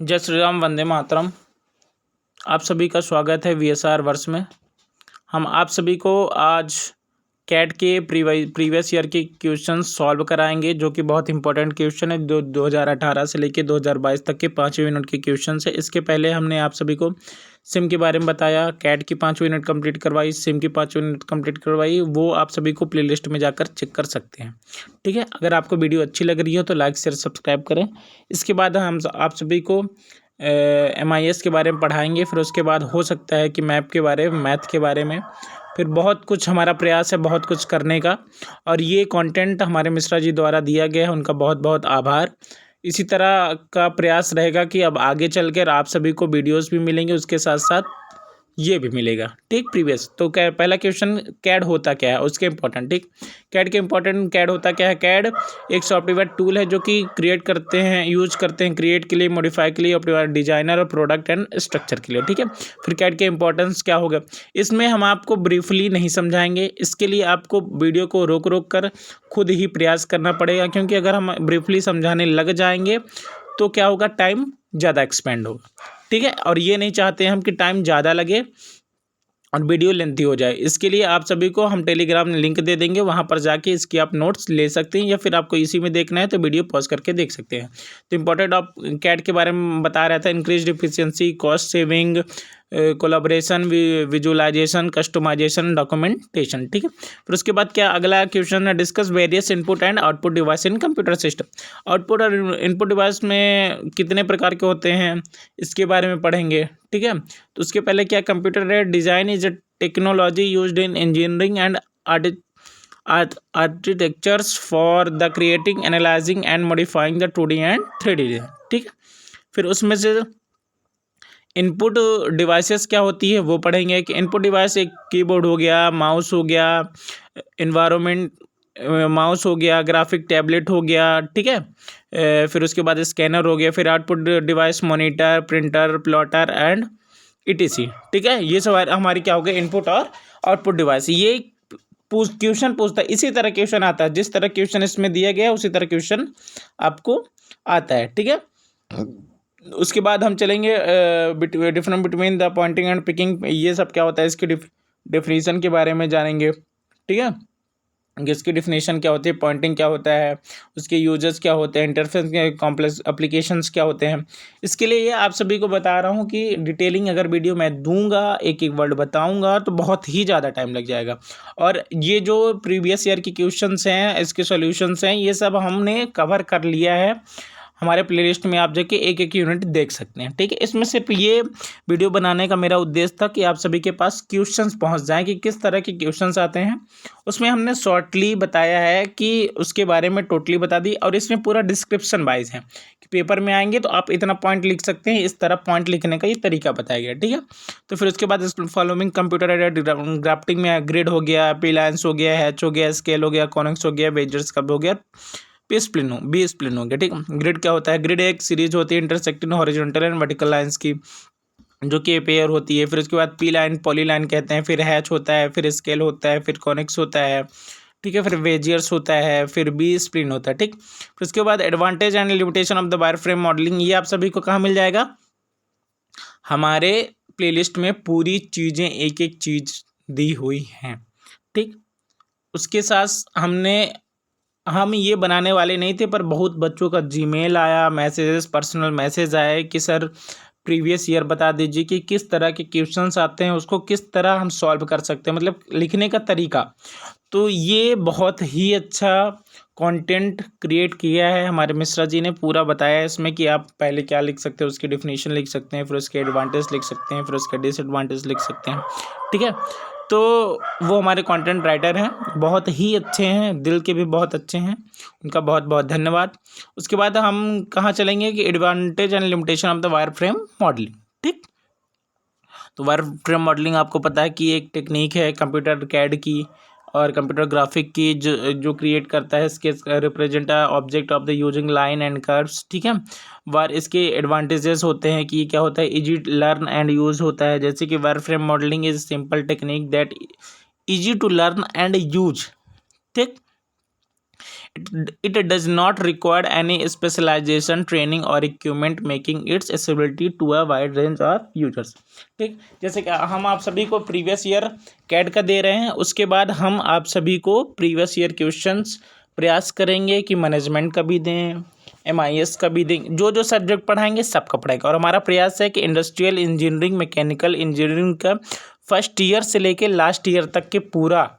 जय श्री राम, वंदे मातरम। आप सभी का स्वागत है वीएसआर वर्ष में। हम आप सभी को आज कैट के प्रीवियस ईयर के क्वेश्चन सॉल्व कराएंगे, जो कि बहुत इंपॉर्टेंट क्वेश्चन है। 2018 से लेके 2022 तक के 5वें यूनिट के क्वेश्चन है। इसके पहले हमने आप सभी को सिम के बारे में बताया, कैट की 5वीं यूनिट कंप्लीट करवाई, सिम की 5वीं यूनिट कंप्लीट करवाई। वो आप सभी को प्लेलिस्ट में जाकर चेक कर सकते हैं। ठीक है, अगर आपको वीडियो अच्छी लग रही हो तो लाइक शेयर सब्सक्राइब करें। इसके बाद हम आप सभी को MIS के बारे में पढ़ाएंगे। फिर उसके बाद हो सकता है कि मैप के बारे में, मैथ के बारे में, फिर बहुत कुछ हमारा प्रयास है बहुत कुछ करने का। और ये कंटेंट हमारे मिश्रा जी द्वारा दिया गया है, उनका बहुत बहुत आभार। इसी तरह का प्रयास रहेगा कि अब आगे चलकर आप सभी को वीडियोस भी मिलेंगे, उसके साथ साथ ये भी मिलेगा। ठीक, प्रीवियस तो क्या पहला क्वेश्चन, कैड होता क्या है, उसके इंपॉर्टेंट। ठीक, कैड के इंपॉर्टेंट, कैड होता क्या है। कैड एक सॉफ्टवेयर टूल है जो कि क्रिएट करते हैं, यूज करते हैं क्रिएट के लिए, मॉडिफाई के लिए, ऑप्टिमाइज डिजाइनर और प्रोडक्ट एंड स्ट्रक्चर के लिए। ठीक है, फिर कैड के इंपॉर्टेंस क्या होगा, इसमें हम आपको ब्रीफली नहीं समझाएंगे। इसके लिए आपको वीडियो को रोक रोक कर खुद ही प्रयास करना पड़ेगा, क्योंकि अगर हम ब्रीफली समझाने लग जाएंगे तो क्या होगा, टाइम ज़्यादा एक्सपेंड होगा। ठीक है, और ये नहीं चाहते हम कि टाइम ज़्यादा लगे और वीडियो लेंथी हो जाए। इसके लिए आप सभी को हम टेलीग्राम में लिंक दे देंगे, वहाँ पर जाके इसकी आप नोट्स ले सकते हैं, या फिर आपको इसी में देखना है तो वीडियो पॉज करके देख सकते हैं। तो इंपॉर्टेंट ऑफ कैट के बारे में बता रहा था, increase efficiency, cost saving, collaboration, visualisation, customisation, documentation. ठीक है, फिर उसके बाद क्या अगला क्वेश्चन है, discuss various input and output device in computer system. Output और इनपुट डिवाइस में कितने प्रकार के होते हैं, इसके बारे में पढ़ेंगे। ठीक है, तो उसके पहले क्या, कंप्यूटर है design is a technology used in engineering and architectures for the creating, analysing and modifying the 2D and 3D। ठीक है, फिर उसमें से इनपुट डिवाइसेस क्या होती है वो पढ़ेंगे कि इनपुट डिवाइस एक कीबोर्ड हो गया, माउस हो गया, इन्वायरमेंट माउस हो गया, ग्राफिक टैबलेट हो गया। ठीक है, फिर उसके बाद स्कैनर हो गया, फिर output device monitor, printer, plotter and ETC। ठीक है, ये सब हमारी क्या हो गया, इनपुट और आउटपुट डिवाइस। ये क्वेश्चन पूछता है, इसी तरह क्वेश्चन आता है, जिस तरह क्वेश्चन इसमें दिया गया है उसी तरह क्वेश्चन आपको आता है। ठीक है, उसके बाद हम चलेंगे difference between the Poynting and picking. ये सब क्या होता है, इसकी डिफिनीशन के बारे में जानेंगे। ठीक है, इसकी डिफिनीशन क्या होती है, पॉइंटिंग क्या होता है, उसके यूजर्स क्या होते हैं, इंटरफेस के कॉम्प्लेक्स एप्लीकेशंस क्या होते हैं। इसके लिए ये आप सभी को बता रहा हूँ कि डिटेलिंग अगर वीडियो मैं दूंगा, एक एक वर्ड बताऊंगा, तो बहुत ही ज़्यादा टाइम लग जाएगा। और ये जो प्रीवियस ईयर के क्वेश्चंस हैं, इसके सॉल्यूशंस हैं, ये सब हमने कवर कर लिया है हमारे प्लेलिस्ट में। आप जाके एक एक यूनिट देख सकते हैं। ठीक है, इसमें सिर्फ ये वीडियो बनाने का मेरा उद्देश्य था कि आप सभी के पास क्वेश्चंस पहुंच जाएं कि किस तरह के क्वेश्चंस आते हैं। उसमें हमने शॉर्टली बताया है कि उसके बारे में टोटली बता दी, और इसमें पूरा डिस्क्रिप्शन वाइज है कि पेपर में आएंगे तो आप इतना पॉइंट लिख सकते हैं, इस तरह पॉइंट लिखने का ये तरीका बताया गया। ठीक है, तो फिर उसके बाद फॉलोइंग कंप्यूटर एडेड ग्राफ्टिंग में ग्रिड हो गया, पी लाइन्स हो गया, हैच हो गया, स्केल हो गया, कॉनिक्स हो गया, बेजर्स कब हो गया, बी स्प्लिन हो गया। ठीक है, ग्रिड क्या होता है, ग्रिड एक सीरीज होती है intersecting horizontal and vertical lines की, जो कि पेयर होती है। फिर उसके बाद पी लाइन, पॉली लाइन कहते हैं, फिर हैच होता है, फिर स्केल होता है, फिर कॉनिक्स होता है। ठीक है, फिर वेजियर्स होता है, फिर बी स्प्लिन होता है। ठीक, फिर उसके बाद advantage and limitation of the wire frame modelling. ये आप सभी को कहाँ मिल जाएगा, हमारे प्लेलिस्ट में पूरी चीज़ें एक एक चीज़ दी हुई हैं। ठीक, उसके साथ हम ये बनाने वाले नहीं थे, पर बहुत बच्चों का जीमेल आया, मैसेजेस, पर्सनल मैसेज आए कि सर प्रीवियस ईयर बता दीजिए कि किस तरह के क्वेश्चंस आते हैं, उसको किस तरह हम सॉल्व कर सकते हैं, मतलब लिखने का तरीका। तो ये बहुत ही अच्छा कंटेंट क्रिएट किया है हमारे मिश्रा जी ने, पूरा बताया है इसमें कि आप पहले क्या लिख सकते हैं, उसकी डिफिनीशन लिख सकते हैं, फिर उसके एडवांटेज लिख सकते हैं, फिर उसके डिसएडवांटेज लिख सकते हैं। ठीक है, तो वो हमारे कंटेंट राइटर हैं, बहुत ही अच्छे हैं, दिल के भी बहुत अच्छे हैं, उनका बहुत बहुत धन्यवाद। उसके बाद हम कहाँ चलेंगे कि advantage and limitation of the wire frame modelling. ठीक, तो वायर फ्रेम मॉडलिंग आपको पता है कि एक टेक्निक है कंप्यूटर कैड की और कंप्यूटर ग्राफिक की, जो क्रिएट करता है इसके represent object of the using line and curves. ठीक है, वायर इसके एडवांटेजेस होते हैं कि ये क्या होता है, इजी लर्न एंड यूज होता है। जैसे कि wire frame modelling is simple technique that easy to learn and use. ठीक, it does not require any specialization training और equipment, making its accessibility to a wide range of users. ठीक, जैसे कि हम आप सभी को प्रीवियस ईयर कैड का दे रहे हैं, उसके बाद हम आप सभी को प्रीवियस ईयर क्वेश्चंस प्रयास करेंगे कि मैनेजमेंट का भी दें, MIS का भी दें, जो जो सब्जेक्ट पढ़ाएंगे सबका पढ़ाएगा। और हमारा प्रयास है कि इंडस्ट्रियल इंजीनियरिंग, मैकेनिकल इंजीनियरिंग का फर्स्ट ईयर से लेके लास्ट ईयर तक के पूरा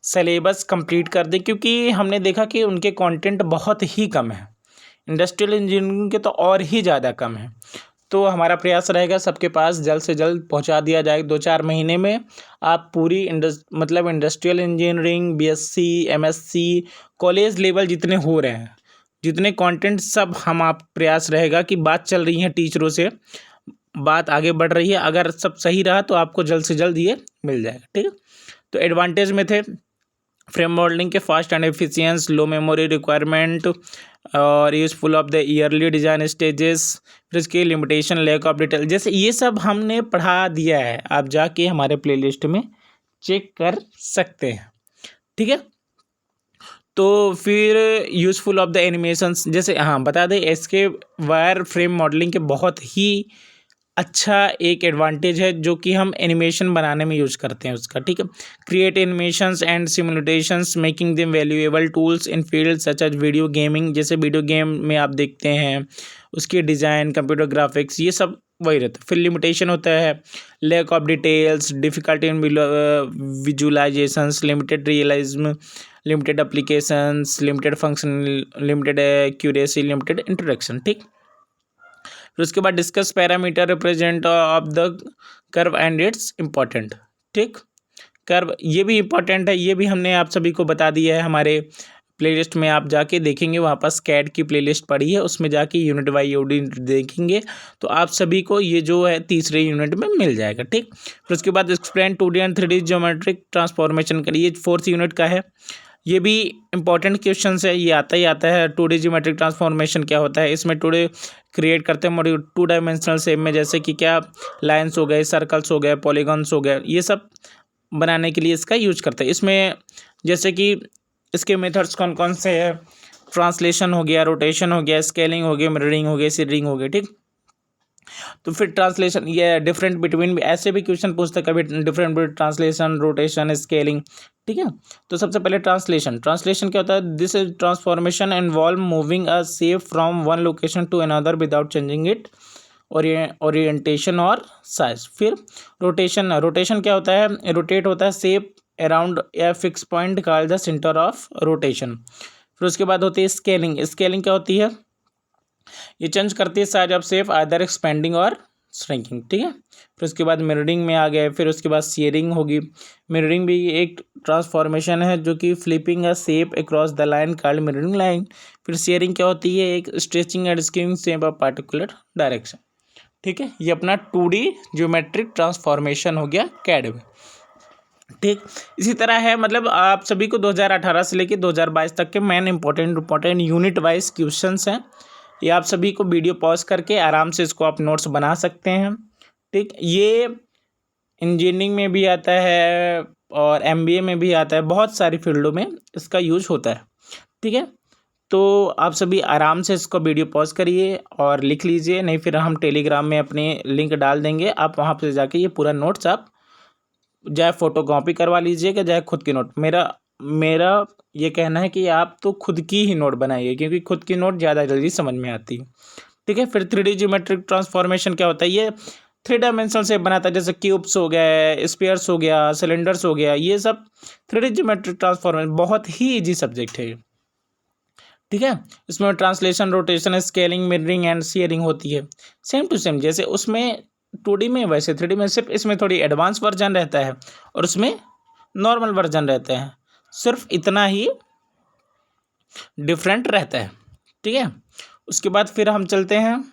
सिलेबस कंप्लीट कर दें, क्योंकि हमने देखा कि उनके कंटेंट बहुत ही कम है, इंडस्ट्रियल इंजीनियरिंग के तो और ही ज़्यादा कम है। तो हमारा प्रयास रहेगा सबके पास जल्द से जल्द पहुंचा दिया जाए। 2-4 महीने में आप पूरी industrial engineering, BSc, MSc, college level जितने हो रहे हैं, जितने कंटेंट, सब हम आप प्रयास रहेगा कि बात चल रही है टीचरों से, बात आगे बढ़ रही है, अगर सब सही रहा तो आपको जल्द से जल्द ये मिल जाएगा। ठीक है, तो एडवांटेज में थे फ्रेम मॉडलिंग के fast and efficiency, low memory requirement और useful of the early design stages, फिर इसकी लिमिटेशन, लैक ऑफ डिटेल, जैसे ये सब हमने पढ़ा दिया है, आप जाके हमारे प्लेलिस्ट में चेक कर सकते हैं। ठीक है, तो फिर यूजफुल ऑफ द एनिमेशंस, जैसे हाँ बता दें, इसके वायर फ्रेम मॉडलिंग के बहुत ही अच्छा एक एडवांटेज है जो कि हम एनिमेशन बनाने में यूज़ करते हैं उसका। ठीक है, create animations and simulations, making them valuable tools in field such as video gaming, जैसे वीडियो गेम में आप देखते हैं उसकी डिज़ाइन, कंप्यूटर ग्राफिक्स, ये सब वही रहता है। फिर लिमिटेशन होता है lack of details, difficulty in visualisations, limited realism, limited applications, limited function, limited accuracy, limited interaction. ठीक, फिर उसके बाद discuss parameter represent of the curve and its important. ठीक, कर्व ये भी इम्पॉर्टेंट है, ये भी हमने आप सभी को बता दिया है। हमारे प्लेलिस्ट में आप जाके देखेंगे, वहाँ पर कैड की प्लेलिस्ट पड़ी है, उसमें जाके यूनिट बाई यूनिट देखेंगे तो आप सभी को ये जो है तीसरे यूनिट में मिल जाएगा। ठीक, फिर उसके बाद explain 2D and 3D geometric transformation के लिए 4th यूनिट का है, ये भी इंपॉर्टेंट क्वेश्चन है, ये आता ही आता है। 2D ज्योमेट्रिक ट्रांसफॉर्मेशन क्या होता है, इसमें 2D क्रिएट करते हैं मॉड्यूल 2 डायमेंशनल शेप में, जैसे कि क्या लाइन्स हो गए, सर्कल्स हो गए, पॉलीगॉन्स हो गए, ये सब बनाने के लिए इसका यूज करते हैं। इसमें जैसे कि इसके मेथड्स कौन कौन से हैं, ट्रांसलेशन हो गया, रोटेशन हो गया, स्केलिंग हो गया, मिररिंग हो गया, सिरिंग हो गया। ठीक, तो फिर ट्रांसलेशन, ये डिफरेंट बिटवीन, ऐसे भी क्वेश्चन पूछते हैं कभी, different between translation, rotation, scaling. ठीक है, तो सबसे पहले ट्रांसलेशन क्या होता है, this is transformation involve moving a shape from one location to another without changing it orientation और साइज। फिर रोटेशन क्या होता है, रोटेट होता है shape around a fix point called the centre of rotation. फिर उसके बाद होती है स्केलिंग क्या होती है, ये चेंज करती है size of shape either expanding और श्रिंकिंग। ठीक है, फिर उसके बाद मिररिंग में आ गए, फिर उसके बाद शेयरिंग होगी। मिररिंग भी एक ट्रांसफॉर्मेशन है जो कि flipping a shape across the line called mirroring line. फिर शेयरिंग क्या होती है, एक stretching and skewing shape of particular direction. ठीक है, ये अपना 2D ज्योमेट्रिक ट्रांसफॉर्मेशन हो गया कैड में। ठीक, इसी तरह है, मतलब आप सभी को 2018 से लेकर 2022 तक के main important unit wise questions हैं। ये आप सभी को वीडियो पॉज करके आराम से इसको आप नोट्स बना सकते हैं। ठीक, ये इंजीनियरिंग में भी आता है और MBA में भी आता है, बहुत सारी फील्डों में इसका यूज होता है। ठीक है, तो आप सभी आराम से इसको वीडियो पॉज करिए और लिख लीजिए, नहीं फिर हम टेलीग्राम में अपने लिंक डाल देंगे, आप वहाँ पर जाके ये पूरा नोट्स आप चाहे फ़ोटो कॉपी करवा लीजिएगा, चाहे खुद की नोट। मेरा ये कहना है कि आप तो खुद की ही नोट बनाइए, क्योंकि खुद की नोट ज़्यादा जल्दी समझ में आती है। ठीक है, फिर 3D ज्योमेट्रिक ट्रांसफॉर्मेशन क्या होता है, ये 3 डायमेंशनल शेप बनाता है, जैसे क्यूब्स हो गए, स्फीयर्स हो गया, सिलेंडर्स हो गया, ये सब 3D ज्योमेट्रिक ट्रांसफॉर्मेशन बहुत ही ईजी सब्जेक्ट है। ठीक है, इसमें translation, rotation, scaling, mirroring and sharing होती है, सेम टू सेम जैसे उसमें 2D में वैसे 3D में, सिर्फ इसमें थोड़ी एडवांस वर्जन रहता है और उसमें नॉर्मल वर्जन रहते हैं, सिर्फ इतना ही डिफरेंट रहता है। ठीक है, उसके बाद फिर हम चलते हैं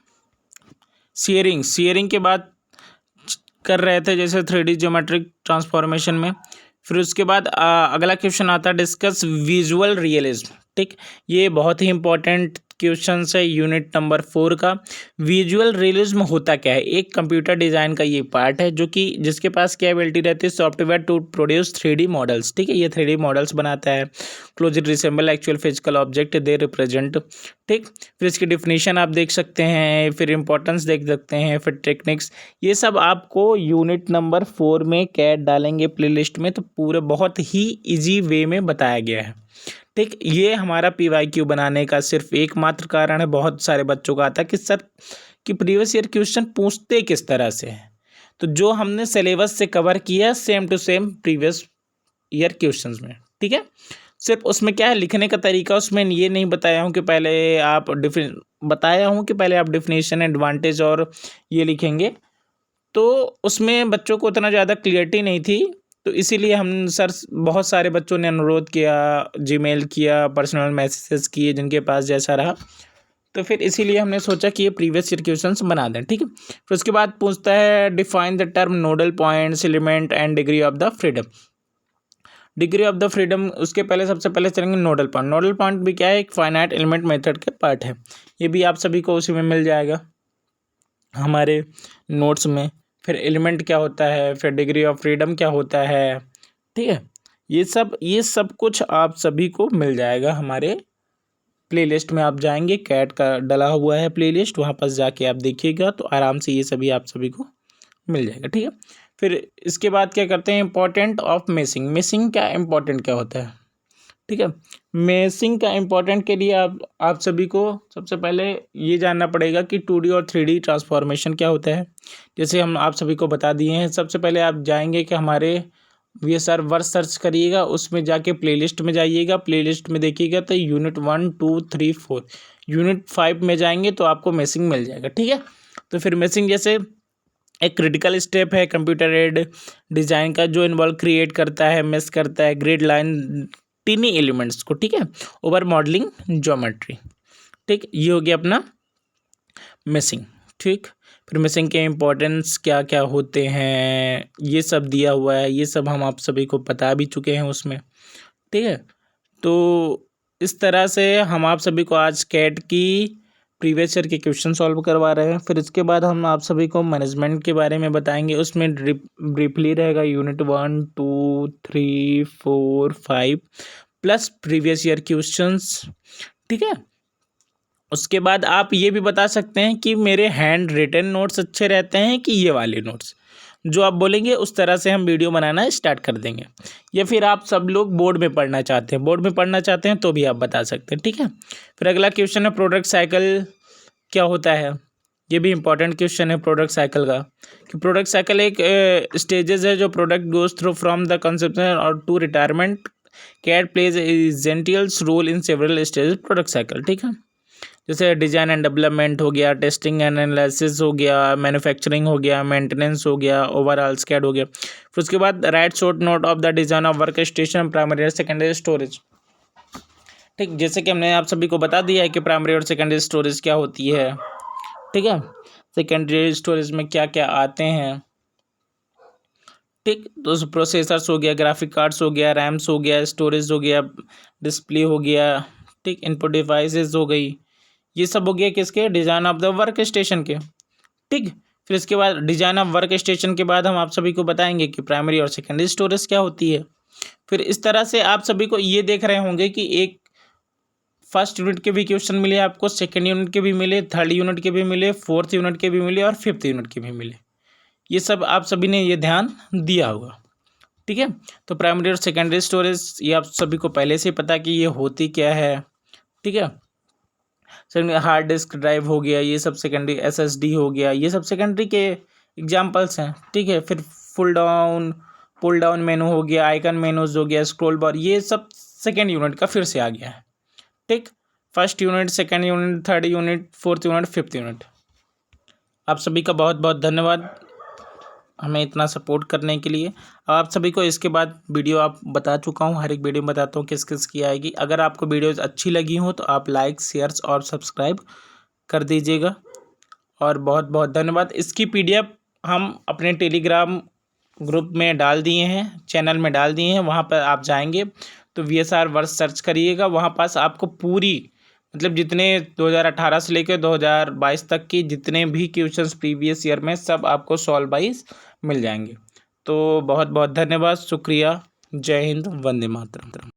शेयरिंग के बाद कर रहे थे जैसे 3D ज्योमेट्रिक ट्रांसफॉर्मेशन में। फिर उसके बाद अगला क्वेश्चन आता है डिस्कस विजुअल रियलिज्म। ठीक, ये बहुत ही इंपॉर्टेंट क्वेश्चन है यूनिट नंबर 4 का। विजुअल रियलिज्म होता क्या है? एक कंप्यूटर डिज़ाइन का ये पार्ट है जो कि जिसके पास क्या एबिलिटी रहती है, software to produce 3D models. ठीक है, ये 3D मॉडल्स बनाता है, closely resemble actual physical object they represent. ठीक, फिर इसकी डिफिनीशन आप देख सकते हैं, फिर इंपॉर्टेंस देख सकते हैं, फिर टेक्निक्स, ये सब आपको यूनिट नंबर 4 में कैट डालेंगे प्लेलिस्ट में तो पूरे बहुत ही ईजी वे में बताया गया है। ठीक, ये हमारा PYQ बनाने का सिर्फ एकमात्र कारण है। बहुत सारे बच्चों का आता है कि सर कि प्रीवियस ईयर क्वेश्चन पूछते किस तरह से हैं, तो जो हमने सिलेबस से कवर किया same to same previous year questions में। ठीक है, सिर्फ उसमें क्या है लिखने का तरीका, उसमें ये नहीं बताया हूँ कि पहले आप डिफिनेशन एडवांटेज और ये लिखेंगे, तो उसमें बच्चों को उतना ज़्यादा क्लियरिटी नहीं थी, तो इसीलिए हम सर बहुत सारे बच्चों ने अनुरोध किया, जीमेल किया, पर्सनल मैसेजेस किए, जिनके पास जैसा रहा, तो फिर इसीलिए हमने सोचा कि ये प्रीवियस ईयर क्वेश्चंस बना दें। ठीक है, फिर उसके बाद पूछता है define the term nodal points element and degree of the freedom. Degree of the freedom, उसके पहले सबसे पहले चलेंगे नोडल पॉइंट। नोडल पॉइंट भी क्या है, एक फाइनाइट एलिमेंट मेथड के पार्ट है, ये भी आप सभी को उसी में मिल जाएगा हमारे नोट्स में। फिर एलिमेंट क्या होता है, फिर डिग्री ऑफ फ्रीडम क्या होता है। ठीक है, ये सब कुछ आप सभी को मिल जाएगा हमारे प्लेलिस्ट में। आप जाएंगे, कैट का डला हुआ है प्लेलिस्ट, वहाँ पर जाके आप देखिएगा तो आराम से ये सभी आप सभी को मिल जाएगा। ठीक है, फिर इसके बाद क्या करते हैं, इंपॉर्टेंट ऑफ मेसिंग। मेसिंग क्या इम्पोर्टेंट क्या होता है? ठीक है, मेसिंग का इम्पोर्टेंट के लिए आप सभी को सबसे पहले ये जानना पड़ेगा कि 2D और 3D ट्रांसफॉर्मेशन क्या होता है। जैसे हम आप सभी को बता दिए हैं, सबसे पहले आप जाएंगे कि हमारे VSR वर्ड सर्च करिएगा, उसमें जाके प्लेलिस्ट में जाइएगा, प्लेलिस्ट में देखिएगा तो यूनिट 1 2 3 4 यूनिट 5 में जाएंगे तो आपको मेसिंग मिल जाएगा। ठीक है, तो फिर मेसिंग जैसे एक क्रिटिकल स्टेप है कंप्यूटर एडेड डिज़ाइन का, जो इन्वॉल्व क्रिएट करता है, मेस करता है ग्रिड लाइन टीनी एलिमेंट्स को। ठीक है, ओवर मॉडलिंग ज्योमेट्री। ठीक, ये हो गया अपना मेसिंग। ठीक, फिर मेसिंग के इम्पोर्टेंस क्या क्या होते हैं ये सब दिया हुआ है, ये सब हम आप सभी को बता भी चुके हैं उसमें। ठीक है, तो इस तरह से हम आप सभी को आज कैट की प्रीवियस ईयर के क्वेश्चन सॉल्व करवा रहे हैं। फिर इसके बाद हम आप सभी को मैनेजमेंट के बारे में बताएंगे, उसमें ब्रीफली रहेगा unit 1 2 3 4 5 plus previous year questions. ठीक है, उसके बाद आप ये भी बता सकते हैं कि मेरे हैंड रिटन नोट्स अच्छे रहते हैं कि ये वाले नोट्स, जो आप बोलेंगे उस तरह से हम वीडियो बनाना स्टार्ट कर देंगे। या फिर आप सब लोग बोर्ड में पढ़ना चाहते हैं तो भी आप बता सकते हैं। ठीक है, फिर अगला क्वेश्चन है प्रोडक्ट साइकिल क्या होता है। ये भी इंपॉर्टेंट क्वेश्चन है प्रोडक्ट साइकिल का, कि प्रोडक्ट साइकिल एक स्टेजेस है जो product goes through from the conception और to retirement. CAD plays essential role in several stages product cycle. ठीक है, जैसे डिज़ाइन एंड डेवलपमेंट हो गया, टेस्टिंग एंड एनालिसिस हो गया, मैन्युफैक्चरिंग हो गया, मेंटेनेंस हो गया, ओवरऑल स्कैड हो गया। फिर उसके बाद right short note of the design of work station primary और सेकेंडरी स्टोरेज। ठीक, जैसे कि हमने आप सभी को बता दिया है कि प्राइमरी और सेकेंडरी स्टोरेज क्या होती है। ठीक है, सेकेंडरी स्टोरेज में क्या क्या आते हैं। ठीक, तो प्रोसेसर्स हो गया, ग्राफिक कार्ड्स हो गया, रैम्स हो गया, स्टोरेज हो गया, डिस्प्ले हो गया। ठीक, इनपुट डिवाइसेस हो गई, ये सब हो गया किसके, design of the work station के। ठीक, फिर इसके बाद डिज़ाइन ऑफ वर्क स्टेशन के बाद हम आप सभी को बताएंगे कि प्राइमरी और सेकेंडरी स्टोरेज क्या होती है। फिर इस तरह से आप सभी को ये देख रहे होंगे कि एक फर्स्ट यूनिट के भी क्वेश्चन मिले आपको, सेकेंड यूनिट के भी मिले, थर्ड यूनिट के भी मिले, फोर्थ यूनिट के भी मिले और फिफ्थ यूनिट के भी मिले। ये सब आप सभी ने ये ध्यान दिया होगा। ठीक है, तो प्राइमरी और सेकेंडरी स्टोरेज ये आप सभी को पहले से ही पता कि ये होती क्या है। ठीक है, हार्ड डिस्क ड्राइव हो गया, ये सब सेकेंडरी, SSD हो गया, ये सब सेकेंडरी के एग्जाम्पल्स हैं। ठीक है, फिर पुल डाउन मेनू हो गया, आइकन मेनूज हो गया, स्क्रॉल बार, ये सब सेकेंड यूनिट का फिर से आ गया है। ठीक, first unit, second unit, third unit, fourth unit, fifth unit. आप सभी का बहुत बहुत धन्यवाद हमें इतना सपोर्ट करने के लिए। आप सभी को इसके बाद वीडियो आप बता चुका हूँ, हर एक वीडियो में बताता हूँ किस किस की आएगी। अगर आपको वीडियोस अच्छी लगी हो तो आप लाइक, शेयर्स और सब्सक्राइब कर दीजिएगा। और बहुत बहुत धन्यवाद। इसकी PDF हम अपने टेलीग्राम ग्रुप में डाल दिए हैं, चैनल में डाल दिए हैं, वहाँ पर आप जाएंगे तो VSR वर्ड सर्च करिएगा, वहाँ पास आपको पूरी मतलब जितने 2018 से लेकर 2022 तक की जितने भी क्वेश्चंस प्रीवियस ईयर में सब आपको सॉल्व वाइज मिल जाएंगे। तो बहुत बहुत धन्यवाद, शुक्रिया, जय हिंद, वंदे मातरम।